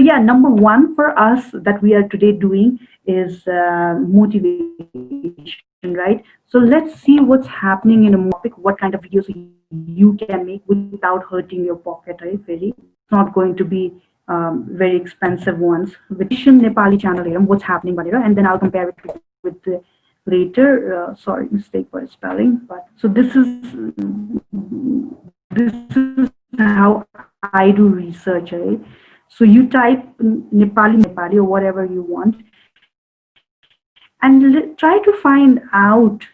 yeah, number one for us that we are today doing is motivation, right? So let's see what's happening in a topic, what kind of videos you can make without hurting your pocket, right? Very, it's not going to be very expensive ones. With Nepali channel, what's happening, and then I'll compare it with the later. Sorry, mistake for spelling. But so this is how I do research, right? So you type Nepali or whatever you want, and try to find out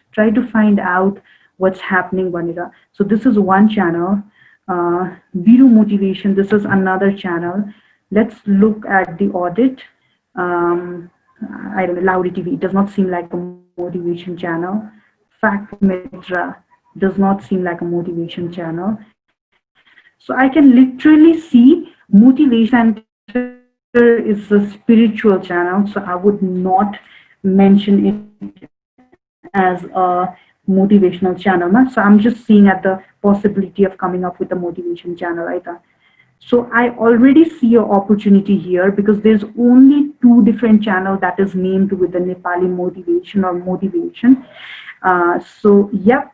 what's happening, Vanira. So this is one channel, Viru Motivation. This is another channel. Let's look at the audit. Um, I don't know, Lauri TV. It does not seem like a motivation channel. Fact Mitra does not seem like a motivation channel. So I can literally see Motivation Center is a spiritual channel. So I would not mention it as a motivational channel. So I'm just seeing at the possibility of coming up with a motivation channel, right? So I already see your opportunity here because there's only two different channels that is named with the Nepali motivation or motivation. So yep,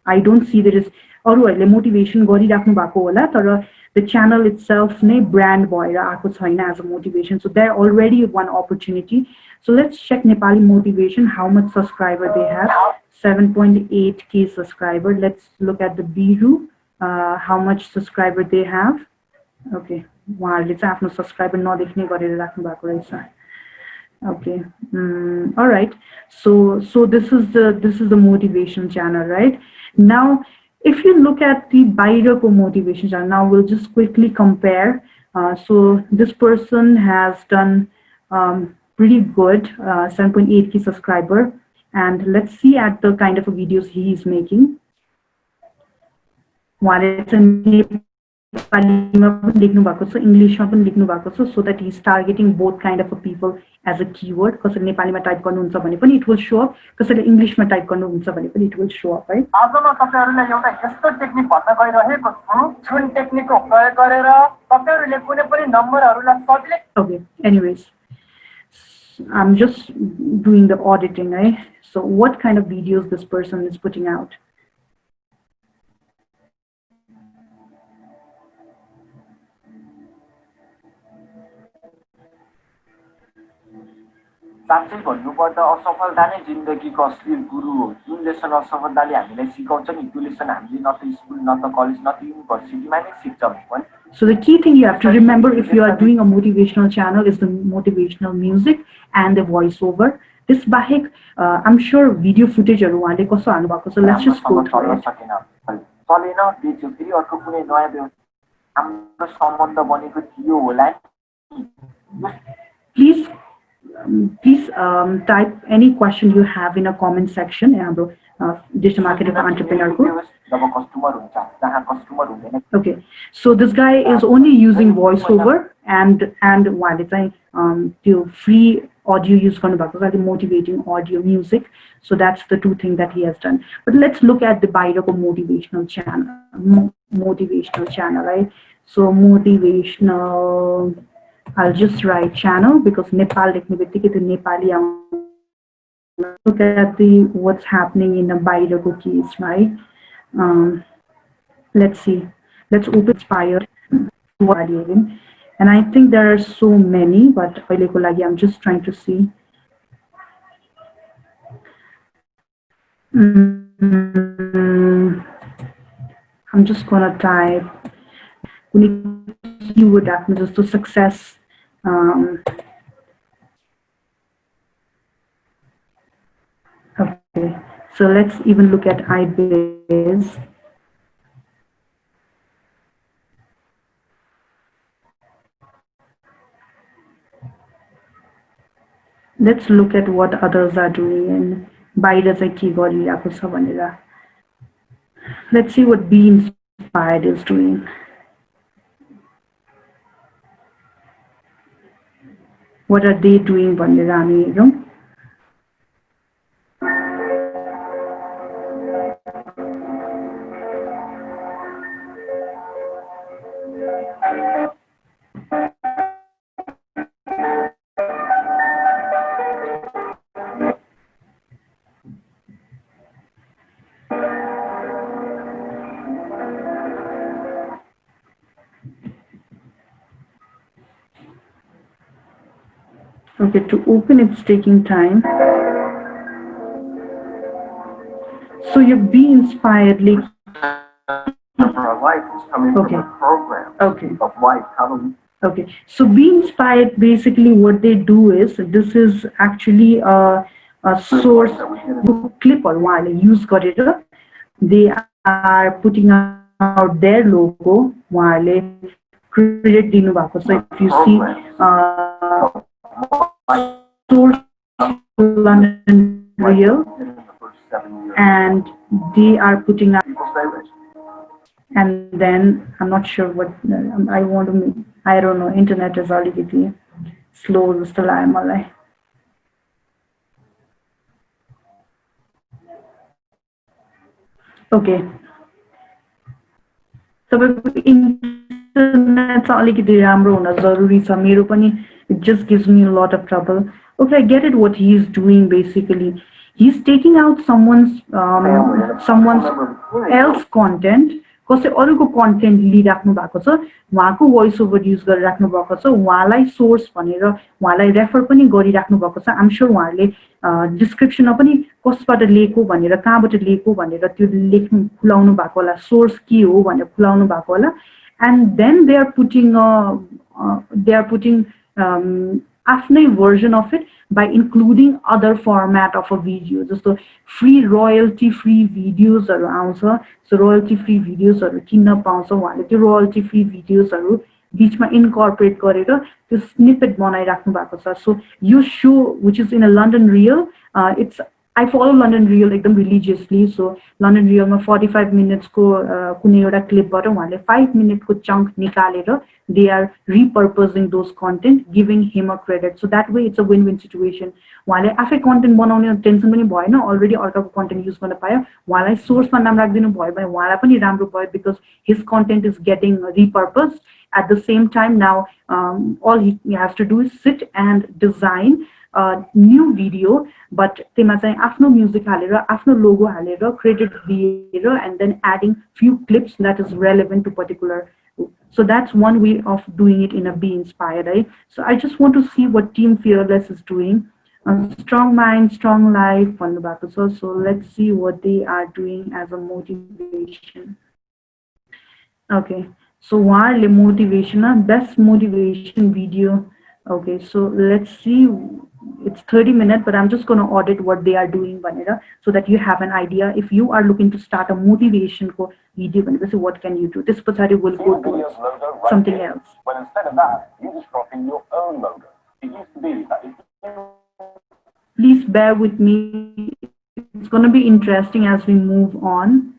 I don't see there is अरूहरूले motivation गरिराख्नु भएको होला तर the channel itself नै brand भएर आएको छैन as a motivation. So there already one opportunity. So let's check Nepali motivation, how much subscriber they have. 7.8k subscriber. Let's look at the Biru, how much subscriber they have. Okay, उहाँहरूले चाहिँ आफ्नो subscriber नदेख्ने गरेर राख्नु भएको रहेछ. Okay, all right. So this is the motivation channel, right? Now, if you look at the Bairako motivation channel, now we'll just quickly compare. So this person has done pretty good, 7.8k subscriber, and let's see at the kind of videos he is making. While it's a नेपालीमा पनि लेख्नु भएको छ, इङ्ग्लिशमा पनि लेख्नु भएको छ, so that he's targeting both kind of a people as a keyword. कसैले नेपालीमा टाइप गर्नुहुन्छ भने पनि it will show up, कसैले इङ्ग्लिशमा टाइप गर्नुहुन्छ भने पनि it will show up, right? आज म तपाईहरुलाई एउटा यस्तो टेक्निक भन्न गइरहेको छु जुन टेक्निकको प्रयोग गरेर तपाईहरुले कुनै पनि नम्बरहरुलाई सजिलै. Okay, anyways, I'm just doing the auditing, right? So what kind of videos this person is putting out? साँच्चै भन्नुपर्दा असफलता नै जिन्दगीको असली गुरु हो. जुन लेसन असफलताले हामीलाई सिकाउँछ नि त्यो लेसन हामीले न त स्कुल न त कलेज न त युनिभर्सिटीमा नै सिक्छौँ. So the key thing you have to remember if you are doing a motivational channel is the motivational music and the voiceover. This bahek, I'm sure video footage uhanle kaso haल्नु भएको छ. Let's just go through it. चलेन बेच्यो फेरि अर्को कुनै नयाँ व्यवसाय हाम्रो सम्बन्ध बनेको थियो होला. Please type any question you have in a comment section. Digital marketing for entrepreneur. Okay, so this guy is only using voiceover and while it's free audio use motivating audio music. So that's the two things that he has done. But let's look at the Bairako motivational channel, right? So motivational. I'll just write channel because Nepal Nepali. Look at what's happening in the Bairako case, right? Let's see. Let's open Inspire. And I think there are so many, but I'm just trying to see. I'm just gonna type keyword just to success. Okay, so let's even look at iBiz. Let's look at what others are doing and let's see what Be Inspired is doing. What are they doing, Bandirani? Okay, to open it's taking time. So you be inspired, like Our life is coming from a program of life. How do we Okay, so be inspired. Basically, what they do is this is actually a source book clip or while use गरेर they are putting out their logo उहाँहरूले credit दिनुभएको छ. If you see source London Real and they are putting out and then I'm not sure what I want to make. I don't know, internet is अलिकति slow जस्तो लाग्यो मलाई. Okay, तपाईँको internet चाहिँ अलिकति राम्रो हुन जरुरी छ. मेरो पनि it just gives me a lot of trouble. Okay, I get it what he is doing basically. He's taking out someone's else content. कसै अरूको कन्टेन्ट लिइराख्नु भएको छ, उहाँको भोइस ओभर युज गरिराख्नु भएको छ, उहाँलाई सोर्स भनेर उहाँलाई रेफर पनि गरिराख्नु भएको छ. आइम स्योर उहाँहरूले डिस्क्रिप्सनमा पनि कसबाट लिएको भनेर कहाँबाट लिएको भनेर त्यो लेख्नु खुलाउनु भएको होला, सोर्स के हो भनेर खुलाउनु भएको होला. And then they are putting आफ्नै version of it by including other format of a video. जस्तो free royalty free videosहरू आउँछ. So royalty free videosहरू किन्न पाउँछ. उहाँले त्यो royalty free videosहरू बिचमा incorporate गरेर त्यो snippet बनाइराख्नु भएको छ. So yo show which is in a London Real, it's I follow London Real एकदम religiously. So London Real मा 45 minutes को कुनै एउटा क्लिपबाट उहाँले 5 minute को chunk निकालेर they are repurposing those content, giving him a credit. So that way it's a win-win situation. उहाँले आफै content बनाउने टेन्सन पनि भएन, already अर्काको content use गर्न पायो. उहाँलाई सोर्समा नाम राखिदिनु भयो भने उहाँलाई पनि राम्रो भयो because his content is getting repurposed. At the same time now all he has to do is sit and design new video, but त्यसमा चाहिँ आफ्नो म्युजिक हालेर आफ्नो लोगो हालेर क्रेडिट दिएर and then adding few clips that is relevant to particular. So that's one way of doing it in a Be Inspired, right? So I just want to see what Team Fearless is doing. Strong mind, strong life. So let's see what they are doing as a motivation. Okay, so why motivation? Best motivation video. Okay, so let's see. It's 30 minutes, but I'm just going to audit what they are doing so that you have an idea. If you are looking to start a motivation video, so what can you do? This party will go to something else. But instead of that, you just drop in your own logo. It used to be that if Please bear with me. It's going to be interesting as we move on.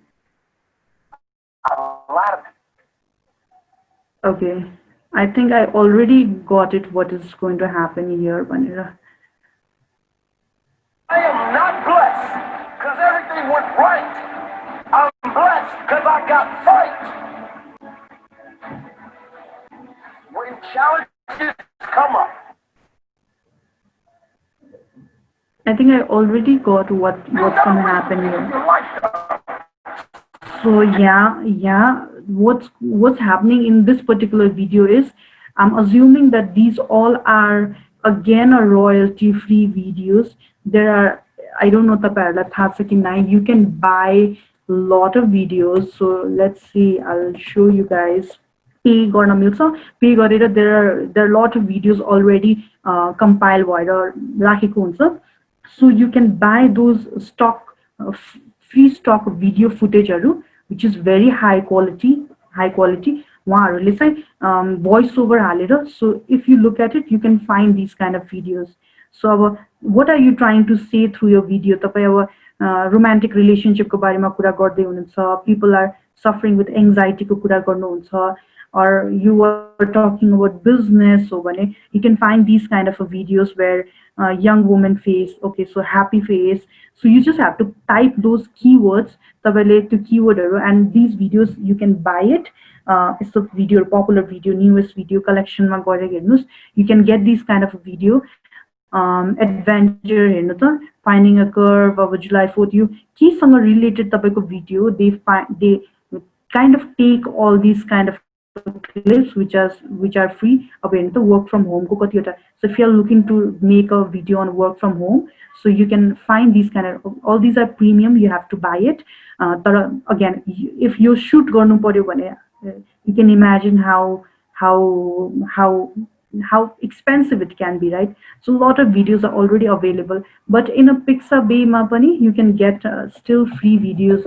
Okay, I think I already got it what is going to happen here, Vanira. I am not blessed because everything went right. I'm blessed because I got fight. When challenges come up. I think I already got what's going to happen here. So yeah, what's happening in this particular video is I'm assuming that these all are again a royalty free videos. There are, I don't know you can buy a lot of videos. So let's see, I'll show you guys. Pay गर्न मिल्छ, पे गरेर there are a lot of videos already compiled भएर राखेको हुन्छ. So you can buy those stock free stock video footage which is very high quality उहाँहरूले चाहिँ voice over हालेर. So if you look at it, you can find these kind of videos. So what are you trying to say through your video? तपाईं अब romantic relationship को बारेमा कुरा गर्दै हुनुहुन्छ, people are suffering with anxiety को कुरा गर्नुहुन्छ, or you were talking about business, so you can find these kind of videos where young woman face, okay, so happy face. So you just have to type those keywords to keyword, and these videos you can buy it. It's a video, popular video, newest video collection. You can get these kind of a video. Adventure, finding a curve of July 4th. You keysanga related video. They kind of take all these kind of clips which are free available. Work from home ko katiwata. So if you are looking to make a video on work from home, so you can find these kind of, all these are premium, you have to buy it. But again, if you shoot garnu paryo bhane, you can imagine how how expensive it can be, right? So a lot of videos are already available, but in a Pixabay ma pani you can get still free videos.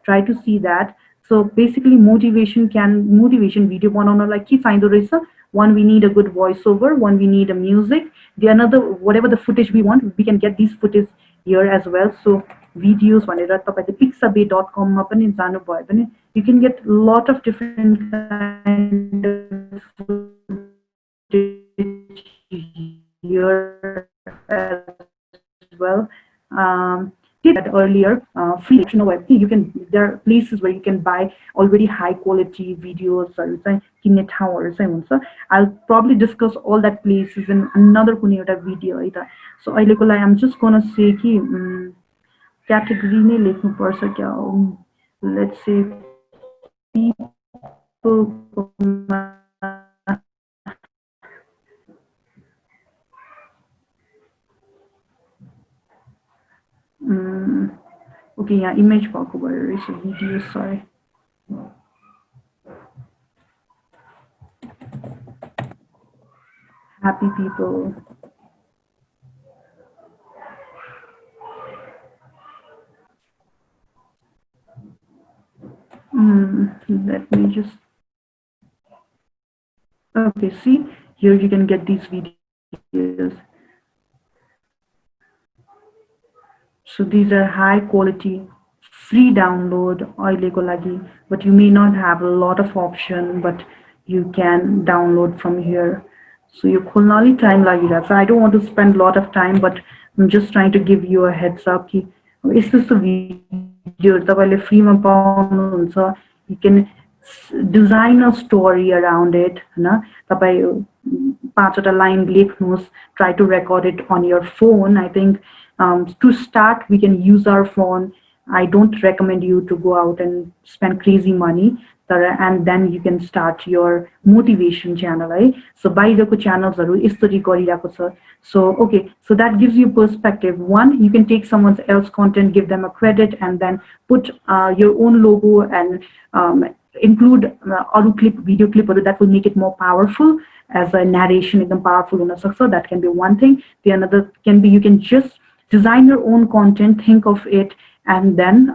Try to see that. So basically motivation video बनाउन like के चाहिँदो रहेछ. One, we need a good voiceover. One, we need a music. The another, whatever the footage we want, we can get these footage here as well. So videos भनेर तपाईले pixabay.com मा पनि जानु भयो भने you can get a lot of different kind of footage here as well. Did that earlier, free web. You can, there are places where you can buy already high quality videos or किन्ने ठाउँहरु चाहिँ हुन्छ. I'll probably discuss all that places in another कुनै एउटा video है त. So अहिलेको लागि I'm just gonna say कि category नै लेख्नु पर्छ क्या. Let's say people okay, yeah, image भएको भएर रहेछ video, sorry. Happy people. Let me just, okay, see here you can get these videos. So these are high quality, free download अहिलेको लागि, but you may not have a lot of option, but you can download from here. So you खोल्न अलि time लागिरहेछ. So I don't want to spend a lot of time, but I'm just trying to give you a heads up कि यस्तो video तपाईले free मा पाउनुहुन्छ. You can design a story around it, हैन. तपाई 5 line लेख्नुस्, try to record it on your phone. I think to start we can use our phone. I don't recommend you to go out and spend crazy money, and then you can start your motivation channel, right? So बाहिरको channelsहरु यसरी गरिरहेको छ. So okay, so that gives you perspective. One, you can take someone else's content, give them a credit, and then put your own logo and include audio clip, video clip, that will make it more powerful as a narration. एकदम powerful हुन सक्छ. That can be one thing. The another can be, you can just design your own content, think of it, and then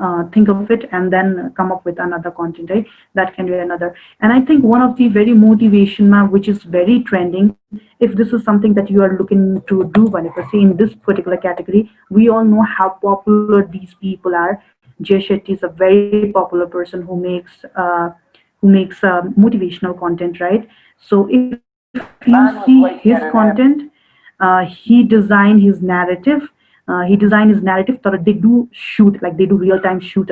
come up with another content, right? That can be another. And I think one of the very motivation which is very trending, if this is something that you are looking to do, say in this particular category, we all know how popular these people are. Jay Shetty is a very popular person who makes motivational content, right? So if you see his content, he designed his narrative. But they do shoot, like they do real-time shoot,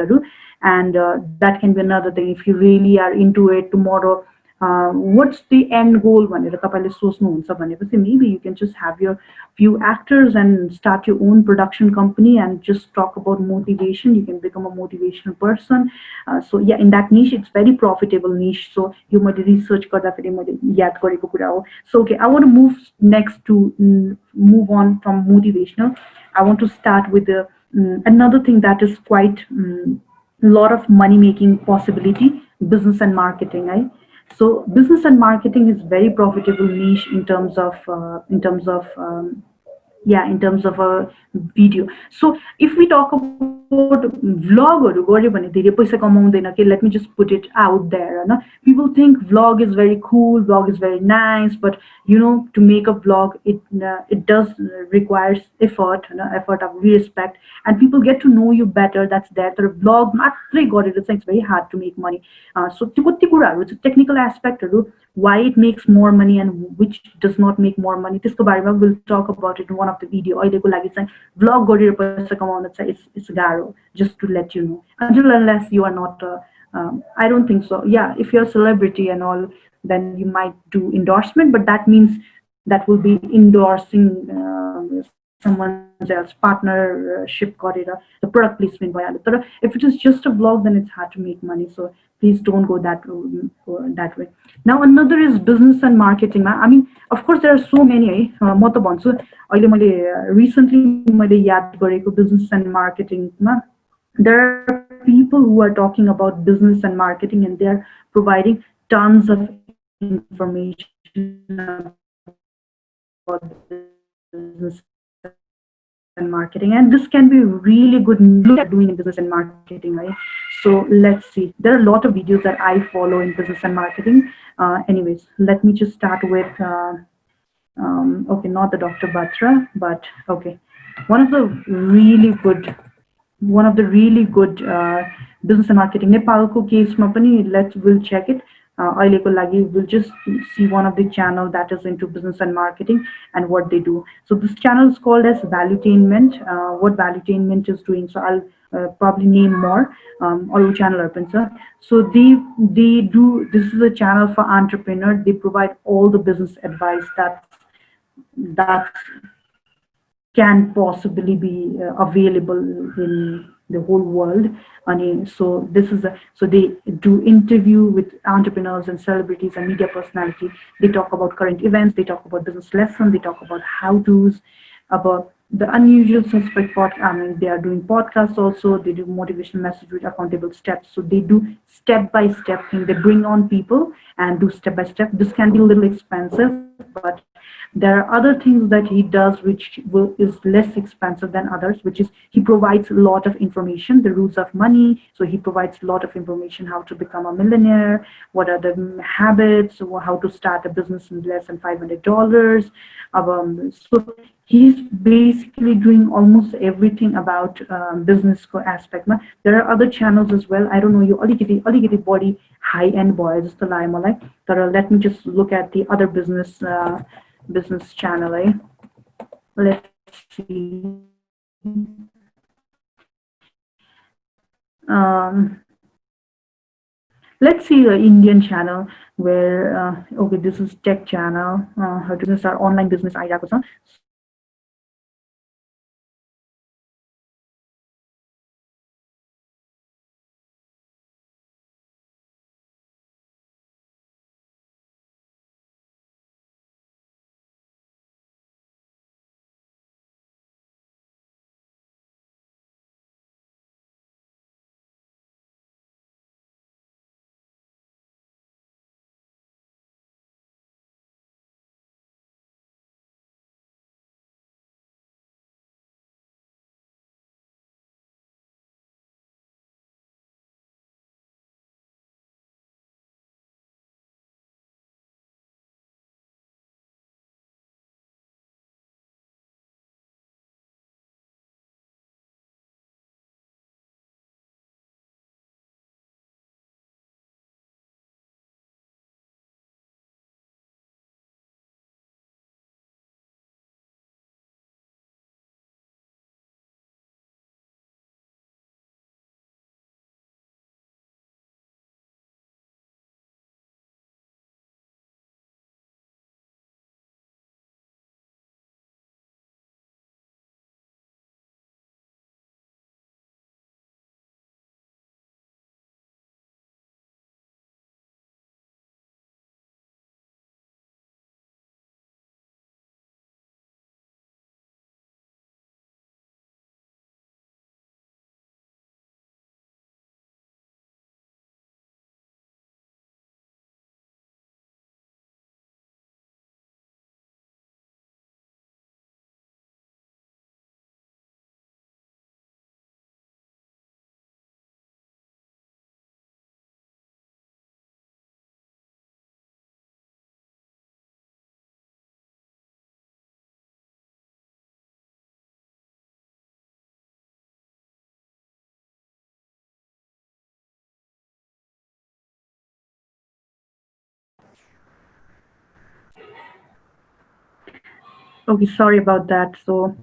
and that can be another thing. If you really are into it, tomorrow, what's the end goal? Maybe you can just have your few actors and start your own production company and just talk about motivation. You can become a motivational person. So yeah, in that niche, it's very profitable niche. So you might research. So okay, I want to move next to move on from motivational. I want to start with another thing that is quite lot of money making possibility, business and marketing, right? So business and marketing is very profitable niche in terms of a video. So if we talk about vlog, okay, let me just put it out there. People think vlog is very cool, vlog is very nice, but you know, to make a vlog, it does requires effort, effort of respect, and people get to know you better. That's there. The vlog, it's very hard to make money. So it's a technical aspect, why it makes more money and which does not make more money. We'll talk about it in one of the video. Vlog it's garo, just to let you know. Until unless you are not, I don't think so. Yeah, if you're a celebrity and all, then you might do endorsement, but that means that will be endorsing someone else partnership गरेर the product placement भइहाल्यो तर if it is just a vlog then it's hard to make money so please don't go that way. Now another is business and marketing. I mean of course there are so many है म त भन्छु अहिले मैले recently मैले याद गरेको business and marketing मा there are people who are talking about business and marketing and they are providing tons of information about business and marketing and this can be really good. Look at doing in business and marketing, right? So let's see. There are a lot of videos that I follow in business and marketing. Anyways, let me just start with okay, not the Dr. Batra, but okay, one of the really good one of the really good business and marketing नेपालको केसमा पनि we'll check it अहिलेको लागि we'll just see one of the channel that is into business and marketing and what they do. So this channel is called as Valuetainment. What Valuetainment is doing, so I'll probably name more or channel open sir. So they do, this is a channel for entrepreneur. They provide all the business advice that can possibly be available in the whole world. So they do interview with entrepreneurs and celebrities and media personality. They talk about current events, they talk about business lessons, they talk about how to's, about the unusual suspect I mean, they are doing podcasts also. They do motivational message with accountable steps. So they do step by step thing. They bring on people and do step by step. This can be a little expensive, but there are other things that he does which is less expensive than others, which is he provides a lot of information, the rules of money. So he provides a lot of information, how to become a millionaire, what are the habits, how to start a business in less than $500. So he's basically doing almost everything about business aspect. There are other channels as well. I don't know, you aligiti body high end boy just let me just look at the other business channel. Let's see. Let's see the Indian channel where okay, this is tech channel. How to business our online business idea. So let's see. Okay, sorry about that. So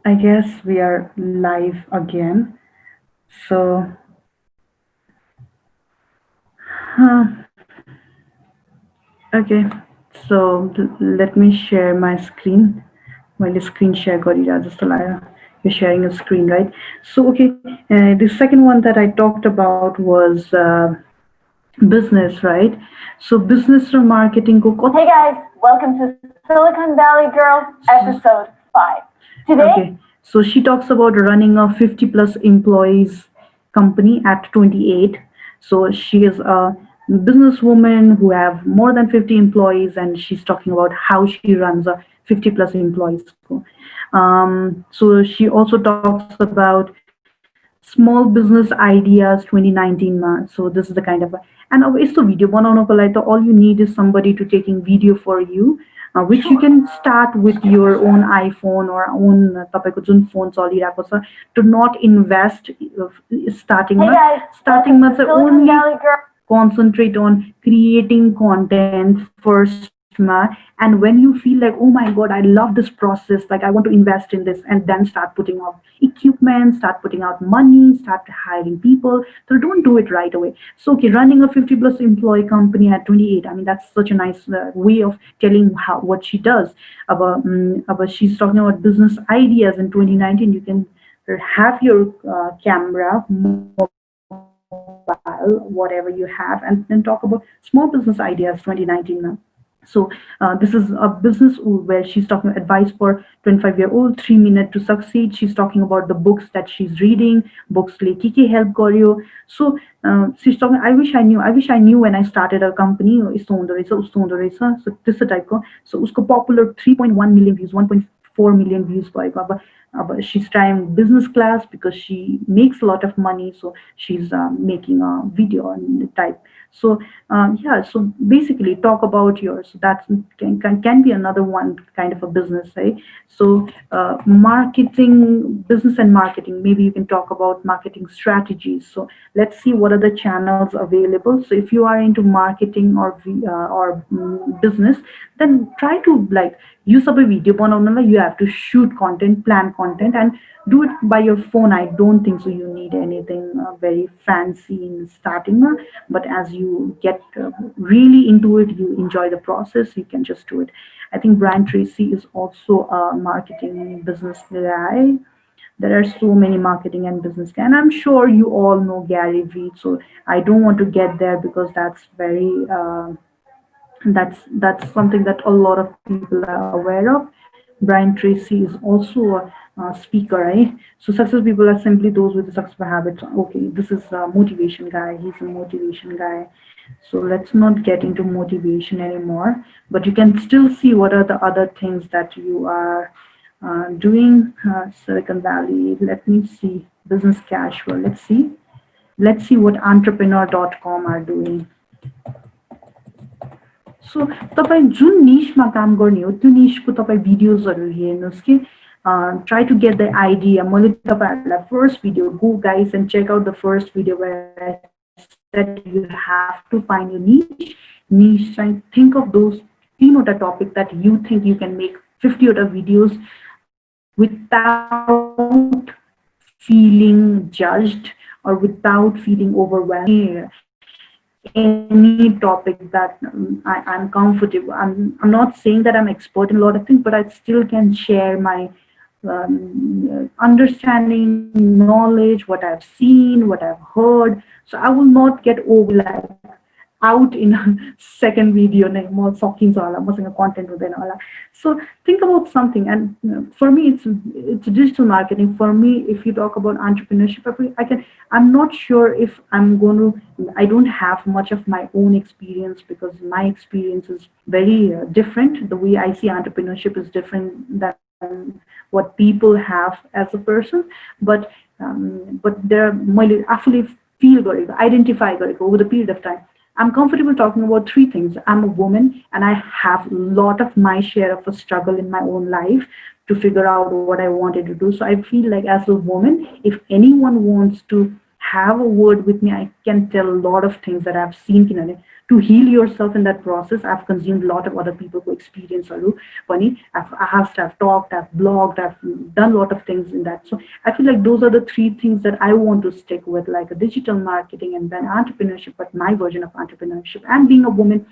I guess we are live again. So Okay, so let me share my screen. While screen share gorilla just you're sharing a screen, right? So okay, the second one that I talked about was business, right? So business or marketing ko Hey guys, welcome to Silicon Valley Girl episode 5. Today, okay, so she talks about running a 50 plus employees company at 28. So she is a businesswoman who have more than 50 employees, and she's talking about how she runs a 50 plus employees. So she also talks about small business ideas 2019 ma. So this is the kind of and it's the video बनाउनको लागि त all you need is somebody to taking video for you, which you can start with your own iPhone or own तपाईँको जुन phone चलिरहेको छ, to not invest hey startingमा guys, welcome startingमा to चाहिँ Silicon only Valley Girl. concentrate on creating content first ma. And when you feel like, oh my god, I love this process, like I want to invest in this, and then start putting out equipment, start putting out money, start hiring people. So don't do it right away. So okay, running a 50 plus employee company at 28, I mean that's such a nice way of telling how what she does. About she's talking about business ideas in 2019. You can have your camera, mobile, whatever you have, and then talk about small business ideas 2019 now. So this is a business where she's talking advice for 25-year-old, 3 minutes to succeed. She's talking about the books that she's reading, books like Kiki help Goryo. So she's talking, I wish I knew when I started a company, यस्तो हुँदो रहेछ, उस्तो हुँदो रहेछ. So त्यस्तो टाइपको. So उसको popular 3.1 million views, 1.4 million views भएको. अब she's trying business class because she makes a lot of money, so she's making a video on the type. So yeah, so basically talk about yours. So that can be another one kind of a business, right? So marketing, business and marketing, maybe you can talk about marketing strategies. So let's see what are the channels available. So if you are into marketing or business, then try to like use up a video बनाउनलाई you have to shoot content, plan content, and do it by your phone. I don't think so you need anything very fancy in starting, but as you get really into it, you enjoy the process, you can just do it. I think Brian Tracy is also a marketing business guy. There are so many marketing and business guys, and I'm sure you all know Gary Vee, so I don't want to get there because that's very that's something that a lot of people are aware of. Brian Tracy is also a speaker, right? So success people are simply those with the successful habits. Okay, this is a motivation guy. He's a motivation guy. So let's not get into motivation anymore. But you can still see what are the other things that you are doing. Silicon Valley. Let me see. Business casual. Let's see. Let's see what entrepreneur.com are doing. सो तपाईँ जुन निशमा काम गर्ने हो त्यो निशको तपाईँ भिडियोजहरू हेर्नुहोस् कि try to get the idea. मैले तपाईँहरूलाई first video, go guys and check out the first video where I said you have to find your niche. Try think of those तीनवटा topic that you think you can make 50 videos without feeling judged or without feeling overwhelmed. Any topic that I'm comfortable. I'm not saying that I'm expert in a lot of things, but I still can share my understanding, knowledge, what I've seen, what I've heard. So I will not get over like out in a second video नै म सकिन्छ होला मसँग content हुँदैन होला. So think about something. And for me it's digital marketing. For me, if you talk about entrepreneurship, I'm not sure if I'm going to, I don't have much of my own experience because my experience is very different. The way I see entrepreneurship is different than what people have as a person. But there मैले आफूले feel गरेको, identify गरेको over the period of time. I'm comfortable talking about three things. I'm a woman and I have a lot of my share of a struggle in my own life to figure out what I wanted to do. So I feel like as a woman, if anyone wants to have a word with me, I can tell a lot of things that I've seen. To heal yourself in that process, I've consumed a lot of other people's experience. I've asked, I've talked, I've blogged, I've done a lot of things in that. So I feel like those are the three things that I want to stick with, like a digital marketing and then entrepreneurship, but my version of entrepreneurship and being a woman.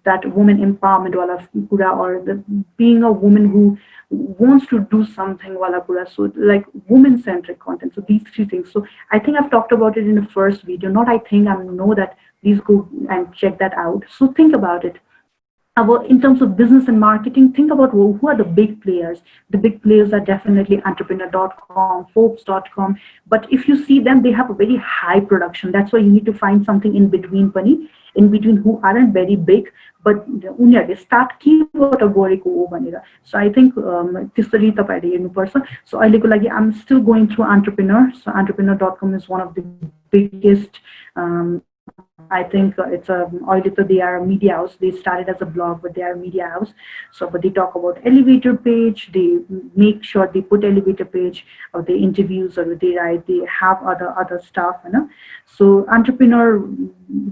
that woman empowerment wala kura, or the being a woman who wants to do something wala kura. So like woman centric content. So these three things. So I think I've talked about it in the first video. Not I think, I know that. Please go and check that out. So think about it. In terms of business and marketing, think about who are the big players. The big players are definitely entrepreneur.com, forbes.com. But if you see them, they have a very high production. That's why you need to find something in between pani, in between, who aren't very big, but उनीहरूले start केबाट गरेको हो भनेर. So I think त्यसरी तपाईँहरूले हेर्नुपर्छ. So अहिलेको लागि I'm still going through entrepreneur. So entrepreneur.com is one of the biggest, I think it's a अहिले त they are a media house. They started as a blog, but they are a media house. So but they talk about elevator page. They make sure they put elevator page or the interviews, or they write. They have other stuff, you know. So entrepreneur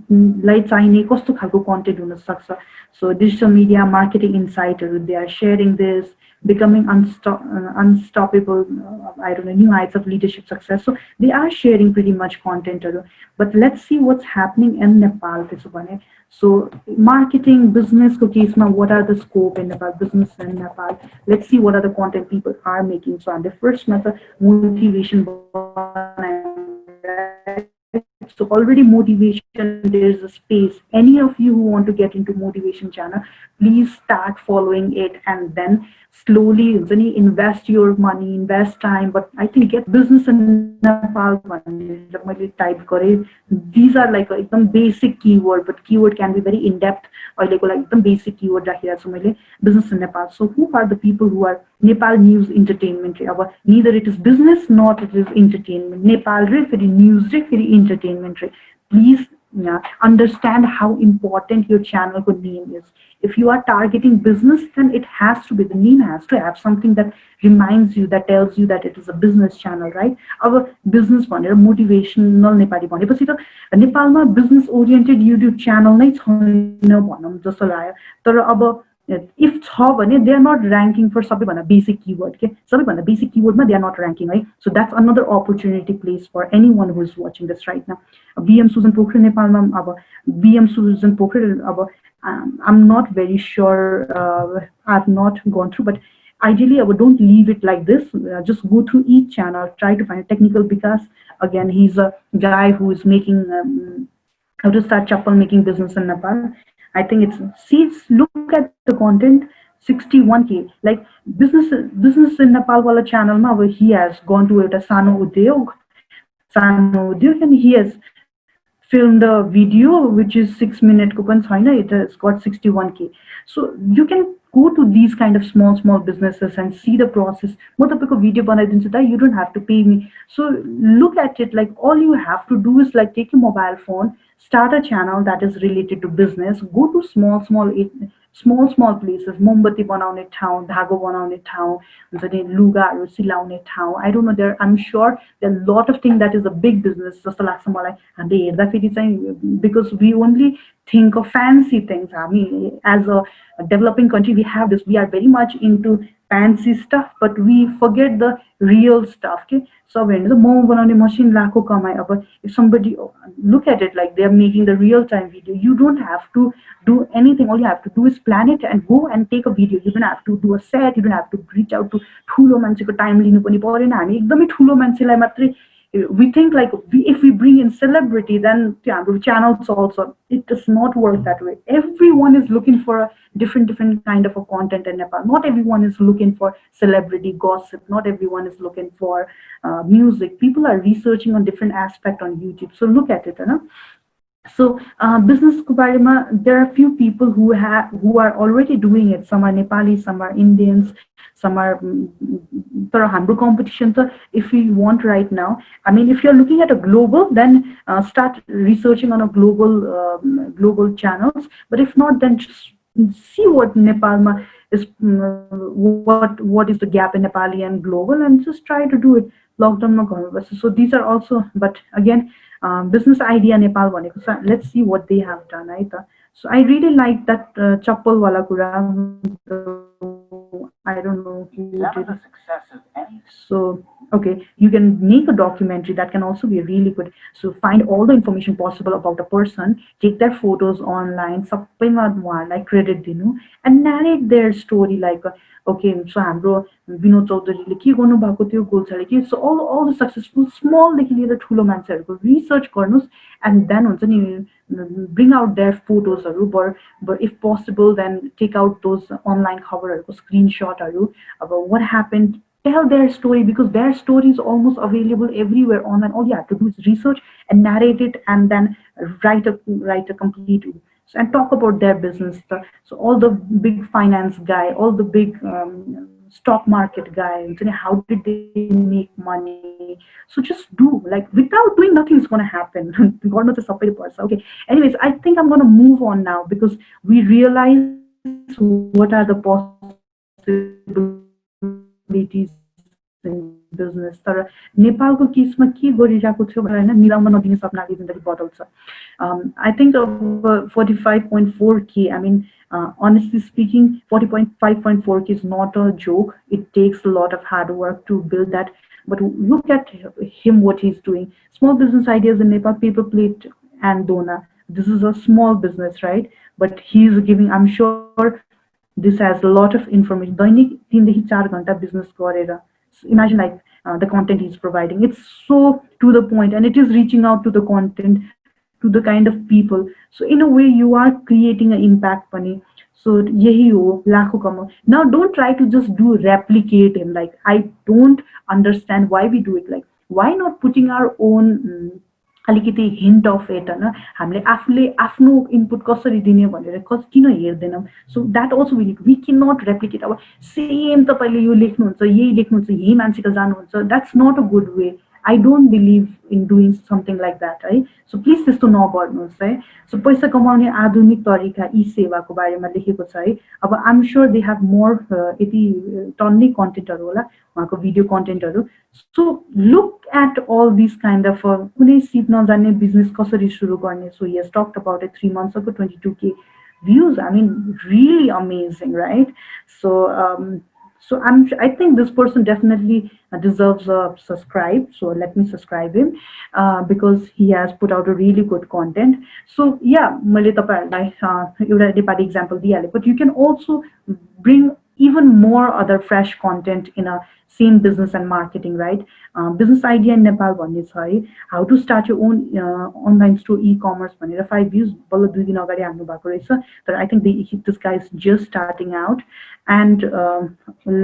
लाई चाहिने कस्तो खालको content हुन सक्छ. So digital media marketing insider, they are sharing this, becoming unstoppable, I don't know, new heights of leadership success. So they are sharing pretty much content. But let's see what's happening in Nepal. So marketing, business case, what are the scope in Nepal, business in Nepal? Let's see what are the content people are making. So on the first method, motivation. So already motivation, there's a space. Any of you who want to get into motivation channel, please start following it, and then slowly invest your money, invest time. But I think get business in Nepal. Type these are like a basic keyword, but keyword can be very in depth. Or like basic keyword here. So business in Nepal. So who are the people who are Nepal news entertainment? Neither it is business nor it is entertainment. Nepal news, entertainment. Please understand how important your channel name is. If you are targeting business, then it has to be, the name has to have something that reminds you, that tells you that it is a business channel, right? Our business motivational Nepali भनेपछि त नेपालमा business oriented YouTube channel नै छैन भनौँ जस्तो लाग्यो. तर अब if they are not ranking for सबैभन्दा basic keyword के सबैभन्दा basic keyword मा they are not ranking, right? So that's another opportunity place for anyone who is watching this right now. BM Susan Pokhri नेपालमा अब BM Susan Pokhri अब I'm not very sure, I've not gone through, but ideally don't leave it like this. Just go through each channel, try to find a technical, because again he's a guy who is making how to start chappal making business in Nepal. I think look at the content, 61K. Like business in Nepal wala channel ma he has gone to a Sano Udyog, and he has filmed a video which is 6 minute coupon. It has got 61K. So you can go to these kind of small businesses and see the process. You don't have to pay me. So look at it like all you have to do is like take your mobile phone, start a channel that is related to business, go to small places, mombati banaउने ठाउँ, धागो बनाउने ठाउँ, हुन्छ नि लुगाहरू सिलाउने ठाउँ. I don't know, there I'm sure there are a lot of things that is a big business जस्तो लाग्छ मलाई. हामीले हेर्दाखेरि चाहिँ, because we only think of fancy things. हामी as a developing country, we have this, we are very much into fancy stuff, but we forget the real stuff. Okay, so when the momo बनाउने machine लाखों कमाए, अब if somebody look at it like they are making the real time video, you don't have to do anything. All you have to do is plan it and go and take a video. You don't have to do a set. You don't have to reach out to ठुलो मान्छेको time लिनु पनि परेन. हामी एकदमै ठुलो मान्छेलाई मात्रै, we think like if we bring in celebrity, then our channels also, it does not work that way. Everyone is looking for a different kind of a content in Nepal. Not everyone is looking for celebrity gossip. Not everyone is looking for music. People are researching on different aspect on YouTube. So look at it, you know. So business ko barema, there are few people who are already doing it. Some are Nepali, some are Indians, some are hamro competition. So if we want right now, I mean, if you're looking at a global, then start researching on a global channels. But if not, then just see what Nepal is, what is the gap in Nepali and global, and just try to do it. Lockdown. So these are also, but again, business idea Nepal भनेको छ. Let's see what they have done, right? So I really like that chappal wala kura. I don't know who did it. So Okay, you can make a documentary that can also be really good. So find all the information possible about a person, take their photos online, सबैमा उहाँहरूलाई credit दिनु, and narrate their story like okay, so हाम्रो विनोद चौधरीले के गर्नु भएको थियो गोल्छाले के, so all the successful small देखि लिएर ठुलो मान्छेहरूको research गर्नुस्, and then हुन्छ नि bring out their photos but if possible then take out those online खबरहरूको screenshotहरू about what happened, tell their story, because their story is almost available everywhere online. All you have to do is research and narrate it, and then write a complete and talk about their business. So all the big finance guy, all the big stock market guy, how did they make money? So just do, like, without doing nothing is going to happen. God knows it's a person. Okay. Anyways, I think I'm going to move on now because we realize what are the possibilities in business. तर नेपालको केसमा के गरिरहेको थियो भनेर होइन, मिलाउन नदिने सपनाले जिन्दगी बदल्छ. I think of 45.4K. I mean, honestly speaking, 45.4K is not a joke. It takes a lot of hard work to build that. But look at him, what he's doing. Small business ideas in Nepal, paper plate and dona. This is a small business, right? But he's giving, I'm sure this has a lot of information. दैनिक 3 देखि 4 घण्टा business गरेर. Imagine like the content he's providing. It's so to the point, and it is reaching out to the content, to the kind of people. So in a way, you are creating an impact, pani. So yahi ho, lakho kamo. Now don't try to just do replicate him. Like, I don't understand why we do it. Like, why not putting our own अलिकति hint of it होइन, हामीले आफूले आफ्नो input कसरी दिने भनेर किन हेर्दैनौँ. So that also we can not replicate. अब सेम तपाईँले यो लेख्नुहुन्छ, यही लेख्नुहुन्छ, यही मान्छेको जानुहुन्छ, that's not a good way. I don't believe in doing something like that है. सो प्लिज त्यस्तो नगर्नुहोस् है. सो पैसा कमाउने आधुनिक तरिका यी सेवाको बारेमा लेखेको छ है. अब I'm sure they have more, यति टन्नै कन्टेन्टहरू होला उहाँको भिडियो कन्टेन्टहरू. So look at all this kind of कुनै सिप नजान्ने बिजनेस कसरी सुरु गर्ने. So yes talked about it 3 months ago, 22K views. I mean, really amazing, right? So I think this person definitely deserves a subscribe. So let me subscribe him because he has put out a really good content. So yeah, मैले तपाईहरुलाई एउटा Nepali example दिइहाले, but you can also bring even more other fresh content in a same business and marketing, right? Business idea in Nepal भन्ने छ है. How to start your own online store e-commerce भनेर 5 views बल्ल 2 दिन अगाडि हाल्नु भएको रहेछ. तर I think this guy is just starting out, and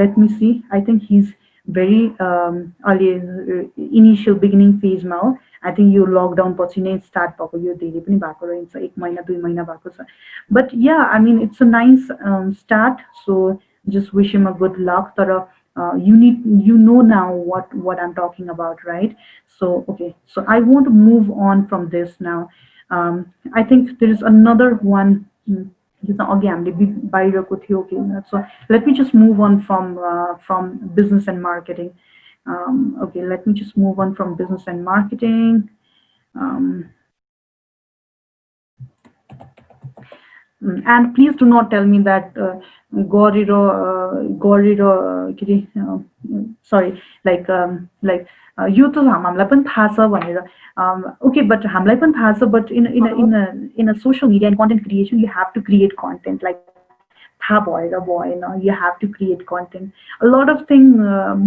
let me see, I think he's very initial beginning phase मा हो. I think यो लकडाउन पछि नै स्टार्ट भएको, यो धेरै पनि भएको रहेछ, 1 महिना 2 महिना भएको छ. But yeah, I mean, it's a nice start. So just wish him a good luck. Tara, you know now what I'm talking about, right? So okay, so I want to move on from this now. I think there is another one. Again, so let me just move on from business and marketing. Okay, let me just move on from business and marketing. And please do not tell me that sorry, like यो त हामीलाई पनि थाहा छ भनेर. Okay, but हामीलाई पनि थाहा छ, but in a social media and content creation, you have to create content. Like, थाहा भएर भएन, you have to create content. A lot of thing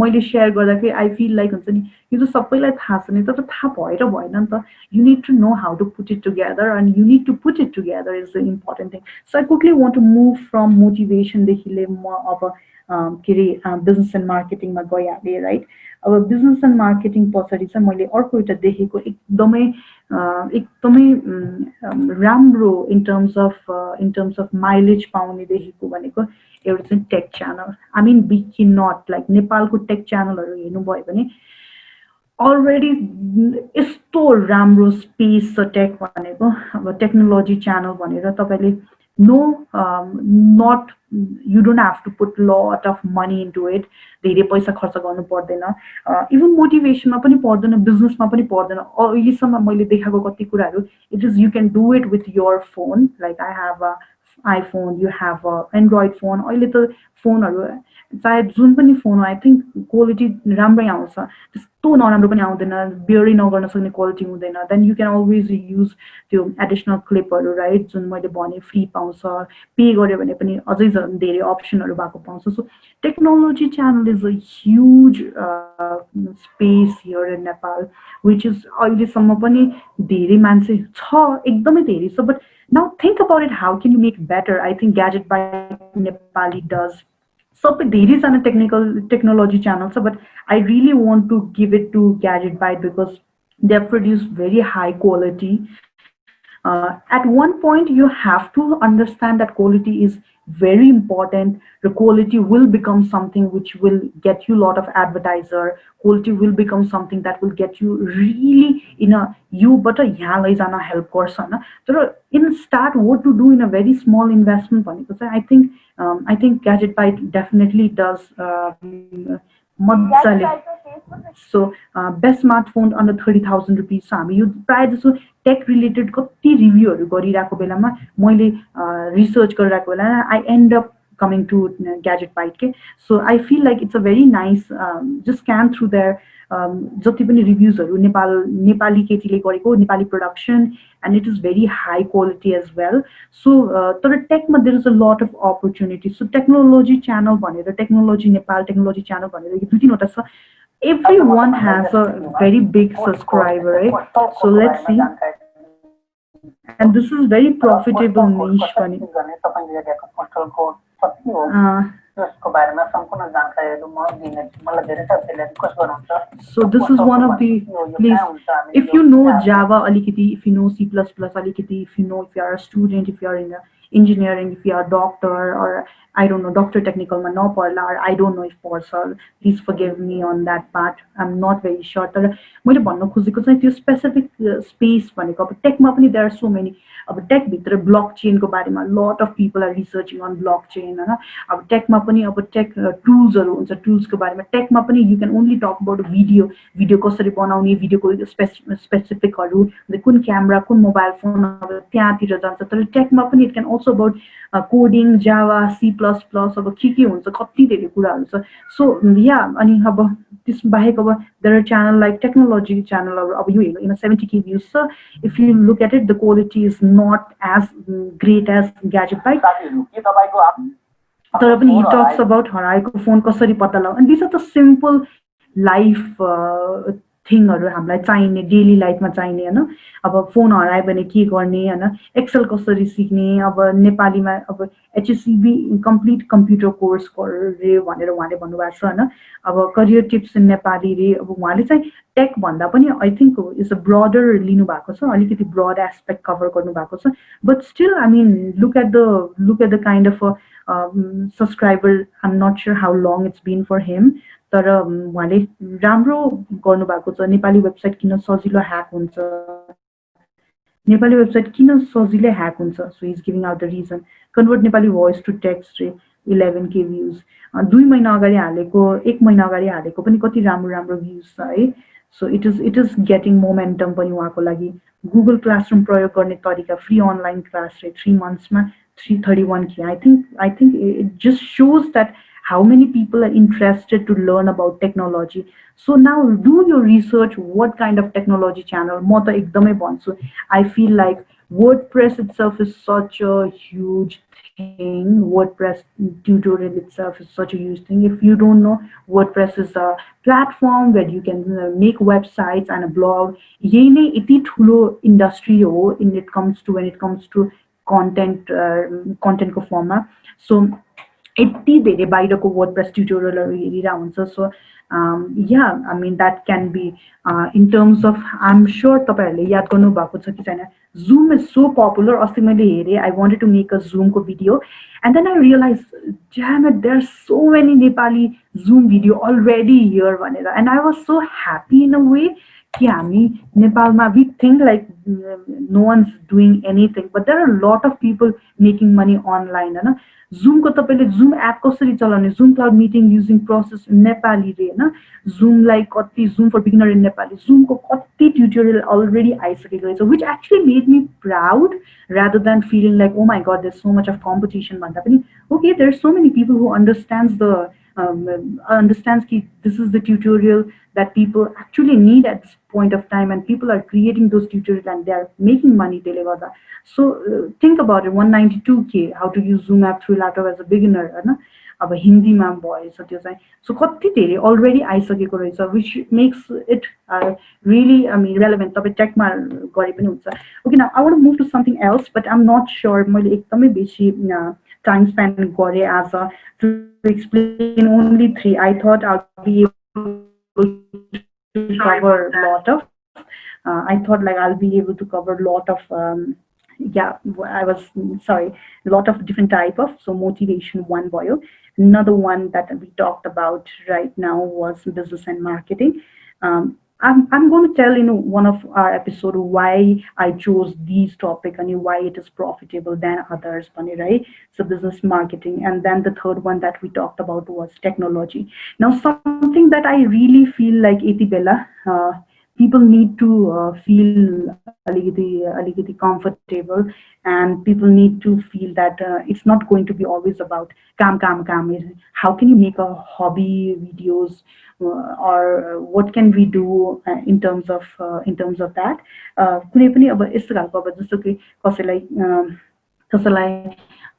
मैले share गर्दाखेरि I feel like हुन्छ नि, यो त सबैलाई थाहा छ नि, तर थाहा भएर भएन नि त. You need to know how to put it together, and you need to put it together is the important thing. So I quickly want to move from motivation देखि ले म अब के अरे business and marketing मा गइहालेँ, right? अब business and marketing पछाडि चाहिँ मैले अर्को एउटा देखेको एकदमै राम्रो in terms of mileage पाउने देखेको भनेको एउटा चाहिँ tech channel. I mean, we cannot, like, नेपालको टेक च्यानलहरू हेर्नुभयो भने already यस्तो राम्रो स्पेस छ टेक भनेको. अब टेक्नोलोजी च्यानल भनेर तपाईले not, you don't have to put lot of money into it. धेरै पैसा खर्च गर्नु पर्दैन. इभन मोटिभेसनमा पनि पर्दैन, बिजनेसमा पनि पर्दैन. अहिलेसम्म मैले देखाएको कति कुराहरू, it is, you can do it with your phone. Like, I have a iPhone, you have a Android phone, अहिले त फोनहरू चाहे जुन पनि फोन हो आई थिङ्क क्वालिटी राम्रै आउँछ, त्यस्तो नराम्रो पनि आउँदैन, बियरै नगर्न सक्ने क्वालिटी हुँदैन। Then you can always use त्यो एडिसनल क्लिपहरू, राइट, जुन मैले भने फ्री पाउँछ, पे गर्यो भने पनि अझै धेरै अप्सनहरू भएको पाउँछ। So technology channel is a huge space here in Nepal, which is अहिलेसम्म पनि धेरै मान्छे छ, एकदमै धेरै छ। But now think about it, how can you make better? I think Gadget Byte Nepali does सबै धेरैजना टेक्नोलोजी च्यानल छ, but I really want to give it to Gadget Byte because they have produced very high quality. At one point, you have to understand that quality is very important. The quality will become something which will get you a lot of advertiser. Quality will become something that will get you really in a you but a यहाँ लैजान help गर्छ होइन। तर in start what to do in a very small investment भनेको चाहिँ I think Gadget Byte definitely does मजाले। So best smartphone under 30,000 rupees छ। हामी यो प्रायः जसो टेक रिलेटेड कति रिभ्यूहरू गरिरहेको बेलामा, मैले रिसर्च गरिरहेको बेला I end up coming to Gadget Byte के। So I feel like it's a very nice just scan through their जति पनि रिभ्युजहरू नेपाली केटीले गरेको, Nepali production, and it is very high quality as well. So तर टेकमा there is a lot of opportunity. So technology channel भनेर, technology Nepal, technology channel भनेर यो दुई तिनवटा छ। Everyone has a very big subscriber, right? So let's see. And this is very profitable niche पनि। So this is one of the place, if you know Java alikiti, if you know C++ alikiti, if you know, if you are a student, if you are in engineering, if you are a doctor, or I don't know, doctor technical ma naparla, or I don't know if पर्छ, please forgive me on that part, I'm not very sure। तर मैले भन्न खोजेको चाहिँ त्यो specific space भनेको अब टेकमा पनि there are so many। अब टेक भित्र ब्लक चेनको बारेमा lot of people are researching on blockchain हैन। अब टेकमा पनि अब टेक टुल्सहरू हुन्छ, टुल्सको बारेमा टेकमा पनि you can only talk about video कसरी बनाउने, भिडियोको स्पेसिफिकहरू, कुन क्यामेरा, कुन मोबाइल फोन, अब त्यहाँतिर जान्छ। तर टेकमा पनि it can also about coding, Java, C++, अब के हुन्छ, कति धेरै कुराहरू छ। सो या अनि अब त्यस बाहेक अब there are channel like technology channel, अब यो हेर्नु 70K भ्युज छ। If you look at it, the quality is not as great as Gadget Byte, तर पनि ही टक्स अबाउट हराएको फोन कसरी पत्ता लगाउने। And this are the simple life थिङहरू हामीलाई चाहिने, डेली लाइफमा चाहिने होइन। अब फोन हरायो भने के गर्ने होइन, एक्सेल कसरी सिक्ने, अब नेपालीमा अब HSCB कम्प्लिट कम्प्युटर कोर्स रे भनेर उहाँले भन्नुभएको छ होइन। अब करियर टिप्स इन नेपाली रे, अब उहाँले चाहिँ टेक भन्दा पनि I think is a broader लिनुभएको छ, अलिकति ब्रड एस्पेक्ट कभर गर्नुभएको छ। बट स्टिल आई मिन look at the kind of subscriber, I am not sure how long it's been for him, तर उहाँले राम्रो गर्नुभएको छ। नेपाली वेबसाइट किन सजिलो ह्याक हुन्छ, नेपाली वेबसाइट किन सजिलै ह्याक हुन्छ, so is giving out the reason. Convert Nepali voice to text रे 11K भ्युज, 2 महिना अगाडि हालेको, 1 महिना अगाडि हालेको पनि कति राम्रो भ्युज छ है। So it is getting momentum पनि उहाँको लागि। गुगल क्लासरुम प्रयोग गर्ने तरिका, फ्री अनलाइन क्लास रे 3 मन्थ्समा 331K। I think it just shows that how many people are interested to learn about technology. So now do your research, what kind of technology channel, म त एकदमै भन्छु। I feel like WordPress itself is such a huge thing. WordPress tutorial itself is such a huge thing. If you don't know, WordPress is a platform where you can make websites and a blog. यही नै यति ठुलो industry हो when it comes to content को फर्ममा। So यति धेरै बाहिरको WordPress ट्युटोरियलहरू हेरिरहेको हुन्छ। सो yeah I mean that can be in terms of, I am sure तपाईँहरूले याद गर्नुभएको छ कि छैन, जुम इज सो पपुलर। अस्ति मैले हेरेँ, I wanted to make a जुमको video and then I realize damn it, there are so many Nepali Zoom video already here भनेर। And I was so happy in a way कि हामी नेपालमा we think like no one's doing anything, but there are a lot of people making money online Hahn. Zoom को तपाईले Zoom app कसरी चलाउने, Zoom cloud meeting using process Nepali रे हैन. Zoom like कति Zoom for beginner in Nepali, Zoom को कति tutorial already आइसकेको रहेछ, which actually made me proud rather than feeling like oh my god there's so much of competition भन्दा पनि okay there's so many people who understands the understands ki this is the tutorial that people actually need at this point of time, and people are creating those tutorials and they are making money त्यसले गर्दा. So think about it, 192K how to use Zoom app through laptop as a beginner हैन. अब हिन्दीमा भएछ त्यो चाहिँ, सो कति धेरै already आइसकेको रहेछ, which makes it really I mean relevant. तपाईँ टेकमा गरे पनि हुन्छ. Okay, now I want to move to something else, but I'm not sure मैले एकदमै बेसी time spent गरे as a to explain only three. I thought I'll be able to cover a lot of I thought like I'll be able to cover a lot of yeah, I was sorry, a lot of different type of. So motivation one boil. Another one that we talked about right now was business and marketing. I'm going to tell one of our episode why I chose these topic and why it is profitable than others, right? So business marketing, and then the third one that we talked about was technology. Now something that I really feel like Etibella, people need to feel a little comfortable, and people need to feel that it's not going to be always about kam. How can you make a hobby videos, or what can we do in terms of that. कुनै पनि अब यस्तो खालको अब जस्तो कि कसैलाई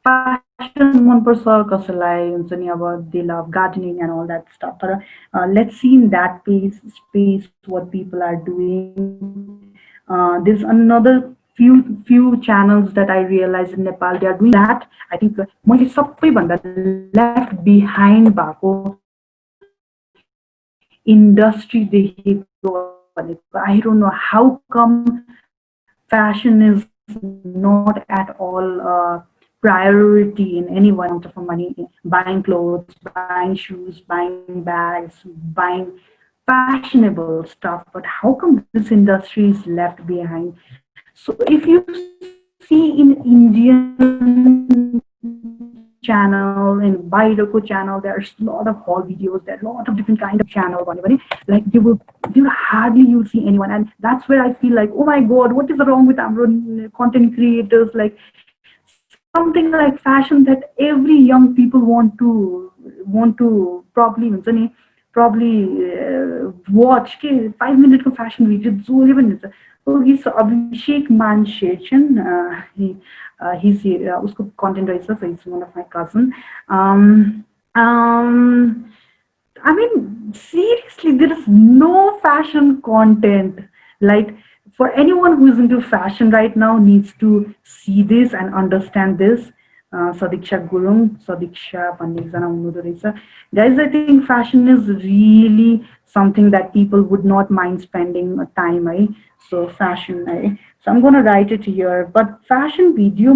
passion मनपर्छ, कसैलाई हुन्छ नि अब they love gardening and all that stuff. तर let's see in that space what people are doing. There's another few channels that I realized in Nepal they are doing that. I think मैले सबैभन्दा left behind भएको industry देखेको भनेको, I don't know how come fashion is not at all priority in any one amount of money, buying clothes, buying shoes, buying bags, buying fashionable stuff, but how come this industry is left behind? So if you see in Indian channel and Bairako channel, there's a lot of haul videos, there are a lot of different kind of channel, like they will hardly you'll see anyone, and that's where I feel like oh my god, what is wrong with our content creators, like something like fashion that every young people want to probably watch 5 minute fashion video जो पनि हुन्छ. So he's Abhishek Man Sherchan, he's usko content writer, so he's one of my cousin. I mean, seriously, there is no fashion content. Like, for anyone who is into fashion right now needs to see this and understand this. Sadiksha Gurung, Sadiksha Pandizana Unudurisa. Guys, I think fashion is really something that people would not mind spending time. So fashion, so I'm going to write it here. But fashion video,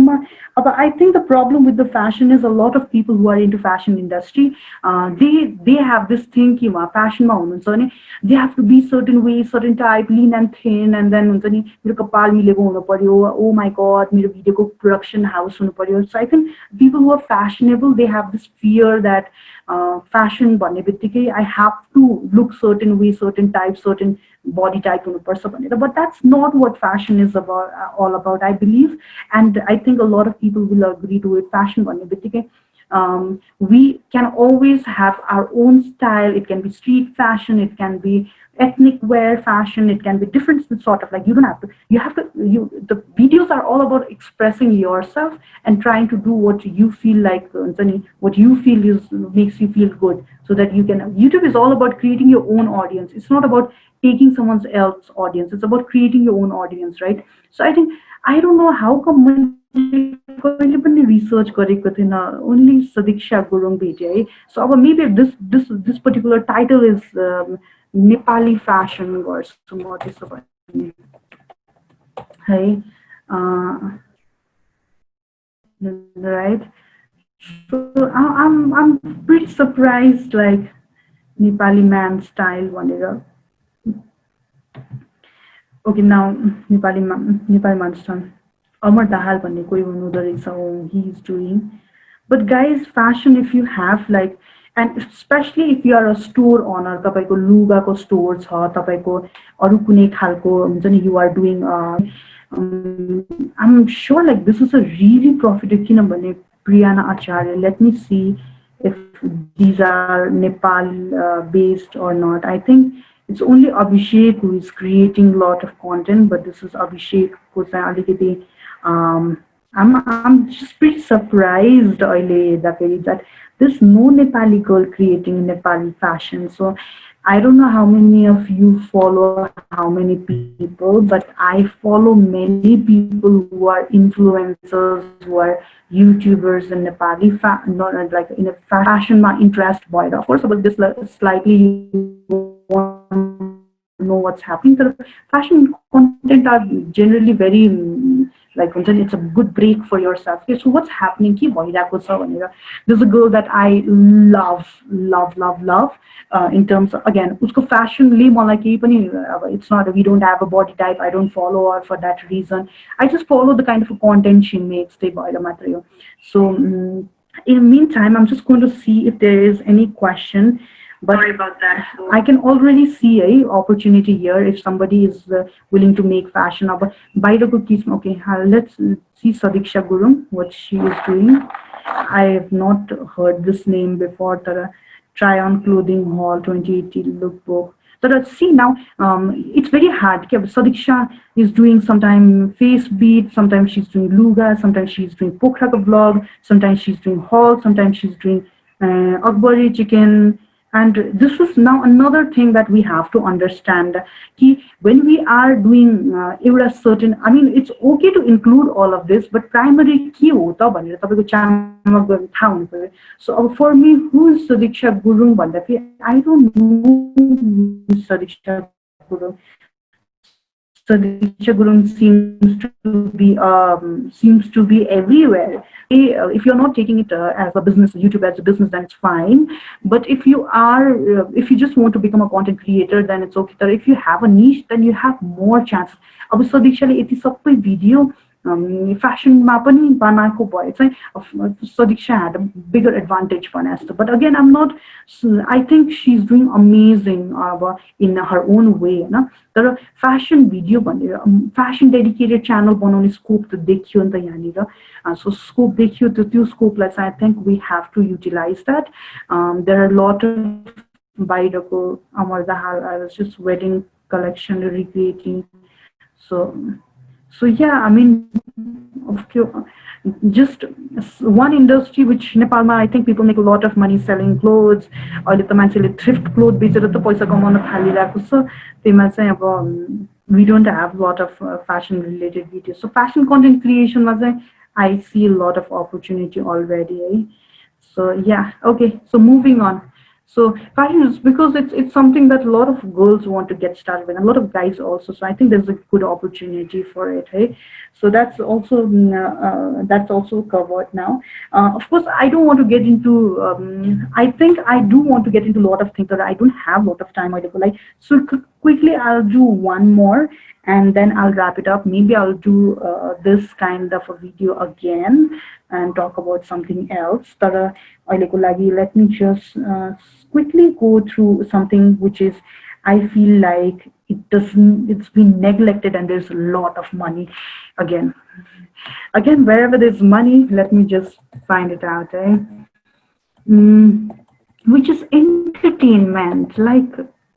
I think the problem with the fashion is a lot of people who are into fashion industry, they have this thing, fashion they have to be certain way, certain type, lean and thin, and then oh my god, video production house. So I think people who are fashionable, they have this fear that fashion, I have to look certain way, certain type, certain body type, but that's not what fashion is about, all about, I believe, and I think a lot of people will agree to it. Fashion, we can always have our own style. It can be street fashion, it can be ethnic wear fashion, it can be different sort of, like you have to the videos are all about expressing yourself and trying to do what you feel like, what you feel makes you feel good, so that you can. YouTube is all about creating your own audience. It's not about taking someone else's audience, it's about creating your own audience, right? So I think, I don't know how come research only Sadiksha Gurung भेटे. So maybe this particular title is Nepali fashion गर्छु म त्यसो भने है, right? So I'm pretty surprised, like Nepali man style भनेर. Okay, now Nepali Manstan. Amar Dahal भन्ने कोही हुनुहुँदो रहेछ, he is doing. But guys, fashion, if you have like, and especially if you are a store owner, तपाईँको लुगाको store छ, तपाईँको अरू कुनै खालको हुन्छ नि, you are doing I'm sure like this is a really profitable किनभने Priyana Acharya, let me see if these are Nepal based or not. I think it's only Abhishek who is creating a lot of content, but this is Abhishek को चाहिँ अलिकति I'm just pretty surprised अहिले that there's no Nepali girl creating Nepali fashion. So I don't know how many of you follow how many people, but I follow many people who are influencers, who are YouTubers in Nepali, not like in a fashion interest boy. Of course, about this slightly you want to know what's happening. The fashion content are generally very like it's a good break for yourself. Okay, so what's happening? Ki bhayirako cha bhanera. There's a girl that I love. In terms of, again, usko fashion le malai kehi pani it's not, we don't have a body type. I don't follow her for that reason. I just follow the kind of content she makes. त्यही भएर मात्रै हो. So in the meantime, I'm just going to see if there is any question. But sorry about that. I can already see a opportunity here if somebody is willing to make fashion. But by the cookies, okay, let's see Sadiksha Guru, what she is doing. I have not heard this name before. Try on clothing hall 2018 lookbook. So see now, it's very hard. Sadiksha is doing sometimes face beat, sometimes she's doing luga, sometimes she's doing pokhraka vlog, sometimes she's doing haul, sometimes she's doing akbari chicken. And this is now another thing that we have to understand. When we are doing a certain, I mean, it's okay to include all of this, but primary key ho ta bhanera tapaiko channelma gari thaha hunu paryo. So for me, who is Sadiksha Gurung bhanda feri I don't know who is Sadiksha Gurung. Sadiksha Gurung seems to be everywhere. If you're not taking it as a business, YouTube as a business, then it's fine. But if you are, if you just want to become a content creator, then it's okay. If you have a niche, then you have more chances. अब सदिक्षाले यति सबै video fashion पनि बनाएको भए चाहिँ Sadiksha had a bigger advantage भने जस्तो. But again, I'm not, I think she's doing amazing in her own way हैन. तर fashion video भनेर fashion dedicated channel बनाउने scope त देखियो नि त यहाँनिर. So scope देखियो, त्यो scopeलाई चाहिँ I think we have to utilize that. There are a lot of बाहिरको Amar Dahal, I was just wedding collection recreating. So yeah, I mean, just one industry which Nepalma, I think people make a lot of money selling clothes. अहिले त मान्छेले thrift clothes बेचेर त पैसा कमाउन थालिरहेको छ. त्यहीमा चाहिँ अब we don't have a lot of fashion related videos. So fashion content creation मा चाहिँ I see a lot of opportunity already. So yeah, okay. So moving on. So fashion is because it's something that a lot of girls want to get started with, and a lot of guys also. So I think there's a good opportunity for it. Hey, so that's also covered now. Of course, I don't want to get into. I think I do want to get into a lot of things that I don't have a lot of time. So quickly, I'll do one more, and then I'll wrap it up. Maybe I'll do this kind of a video again and talk about something else. Let me just quickly go through something which is, I feel like it's been neglected, and there's a lot of money. Again, wherever there's money, let me just find it out. Which is entertainment.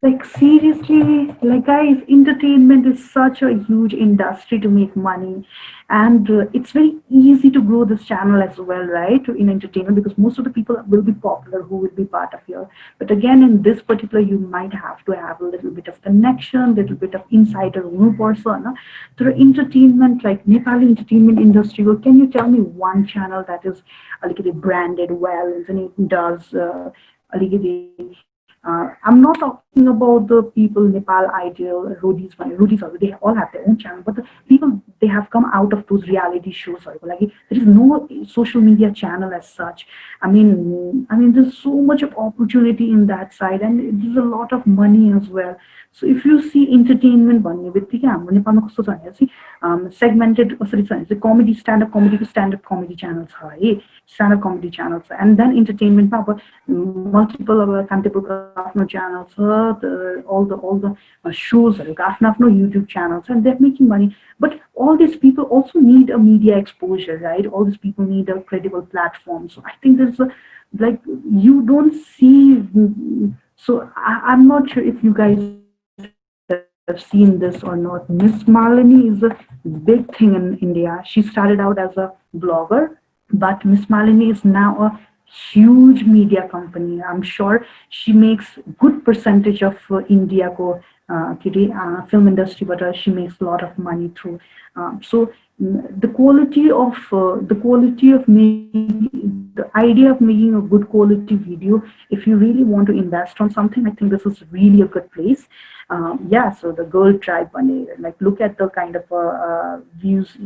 Like seriously, like guys, entertainment is such a huge industry to make money, and it's very easy to grow this channel as well, right? In entertainment, because most of the people will be popular who will be part of here. But again, in this particular, you might have to have a little bit of connection, little bit of insider person. Through entertainment, like Nepali entertainment industry, well, can you tell me one channel that is a little branded well and it does I'm not talking about the people Nepal Ideal, Rodis, they all have their own channel, but the people they have come out of those reality shows. Like there is no social media channel as such. I mean, there's so much of opportunity in that side, and there's a lot of money as well. So if you see entertainment भन्ने बित्तिकै हाम्रो नेपालमा कस्तो छ भनेपछि सेगमेन्टेड कसरी छ भने चाहिँ कमेडी स्ट्यान्डअप कमेडीको स्ट्यान्डअप कमेडी च्यानल छ है स्ट्यान्डअप कमेडी च्यानल छ एन्ड देन इन्टरटेनमेन्टमा अब मल्टिपल अब कान्तिपुरको आफ्नो च्यानल छ all the shows आफ्नो YouTube channels and they're making money. But all these people also need a media exposure, right? All these people need a credible platform. So I think there's a like you don't see. So I'm not sure if you guys have seen this or not. Miss Malini is a big thing in India. She started out as a blogger, but Miss Malini is now a huge media company. I'm sure she makes good percentage of India ko film industry, but she makes a lot of money through. The idea of making a good quality video, if you really want to invest on something, I think this is really a good place. Yeah, so the girl tribe, like look at the kind of views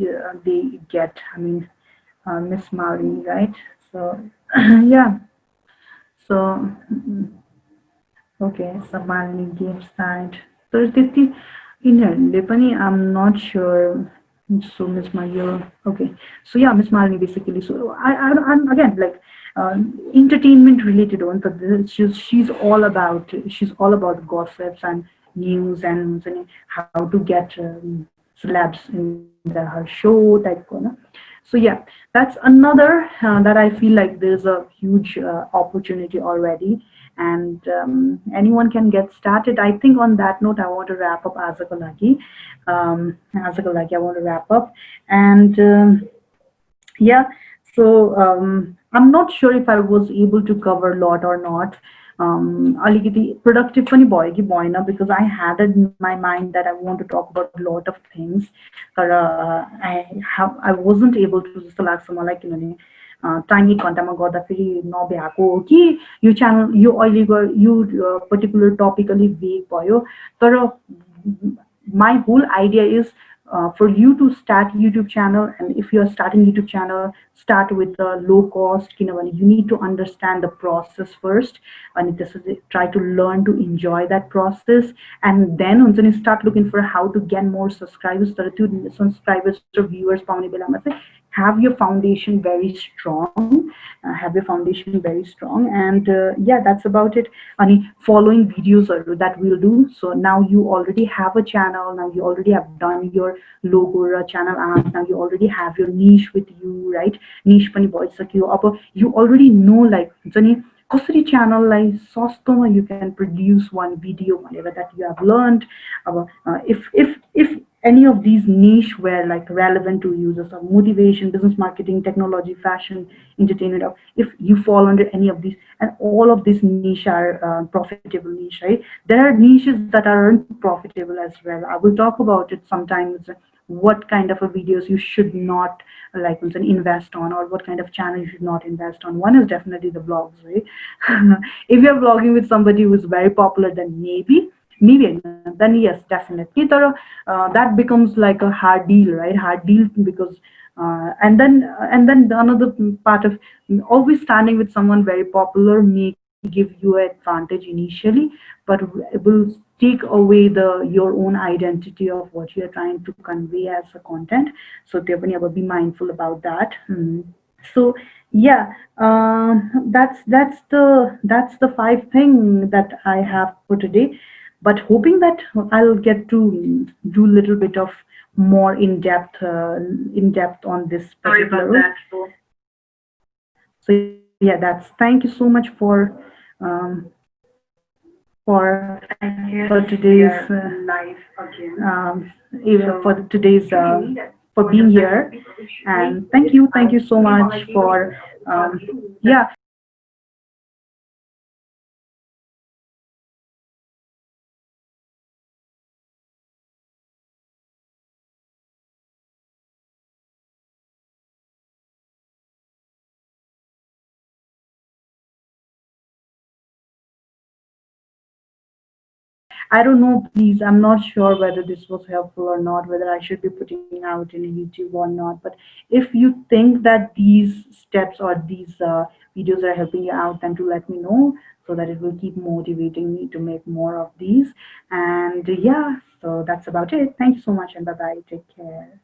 they get. I mean, Miss Malini, right? So yeah, so okay, so Malini game side. So त्यति यिनीहरूले पनि I'm not sure. So Miss Maria, okay. So yeah, Miss Malini basically. So I'm again like entertainment related one. But she's all about gossips and news and how to get celebs in her show type. So yeah, that's another that I feel like there's a huge opportunity already, and anyone can get started. I think on that note, I want to wrap up Azakalagi. I want to wrap up, and yeah, so I'm not sure if I was able to cover a lot or not. अलिकति productive पनि भयो कि भएन because I had it in my mind that I want to talk about a lot of things तर I wasn't able to जस्तो लाग्छ मलाई किनभने टाइम 1 घन्टामा गर्दाखेरि नभ्याएको हो कि यो च्यानल यो अहिले यो पर्टिकुलर टपिक अलिक भेग भयो तर my whole idea is for you to start YouTube channel, and if you are starting YouTube channel, start with a low cost. You need to understand the process first, and this is try to learn to enjoy that process, and then once you start looking for how to get more subscribers, or viewers, have your foundation very strong. And yeah, that's about it. And following videos that we'll do. So now you already have a channel. Now you already have done your logo or channel art. Now you already have your niche with you, right? Niche pani bhaisakyo. अब you already know like हुन्छ नि कसरी च्यानललाई सस्तोमा you can produce one video whatever that you have learned. अब if any of these niche were like relevant to users of motivation, business marketing, technology, fashion, entertainment, or if you fall under any of these, and all of these niche are profitable niche, right? There are niches that aren't profitable as well. I will talk about it sometimes. What kind of a videos you should not like invest on, or what kind of channel you should not invest on. One is definitely the blogs, right? If you're blogging with somebody who is very popular, then maybe then yes, definitely. That becomes like a hard deal, right? Hard deal because and then the another part of always standing with someone very popular may give you an advantage initially, but will take away your own identity of what you're trying to convey as a content. So definitely be mindful about that. So yeah, that's the five thing that I have for today, but hoping that I'll get to do a little bit of more in depth on this Sorry about particular. that. So yeah, that's thank you so much um, for Thank you. for We today's are live again. even So, for today's do you need it for for being the here, people who should and read? thank you so We want much to for um, yeah I don't know, please. I'm not sure whether this was helpful or not, whether I should be putting out in YouTube or not. But if you think that these steps or these videos are helping you out, then to let me know so that it will keep motivating me to make more of these. And yeah, so that's about it. Thank you so much, and bye bye. Take care.